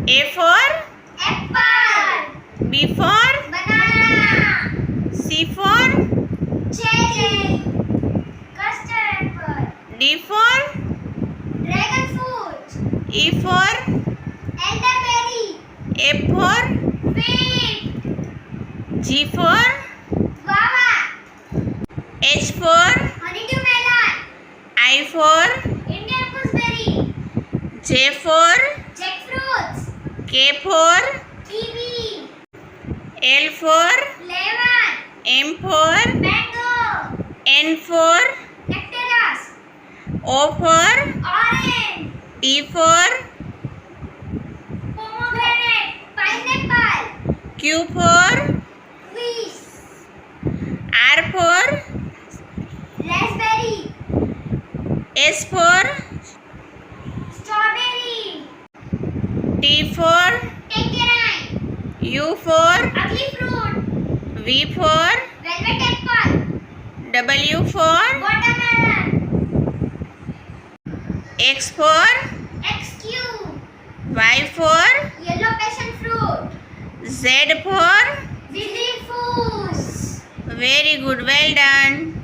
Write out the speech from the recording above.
A for apple. B for Banana. C for Cherry. Custard apple. D for Dragon fruit. E for Elderberry. F for Fig. G for Guava. H for Honeydew melon. I for Indian gooseberry. J for Jackfruits. K for Kiwi. L for Lemon. M for Mango. N for Nectaris. O for Orange. T for Pomegranate. Pineapple. Q for Quiz. R for Raspberry. S for Strawberry. T for Tangerine. U for Ugly fruit. V for Velvet apple. W for Watermelon. X for XQ. Y for Yellow passion fruit. Z for Ziziphus. very good, well done.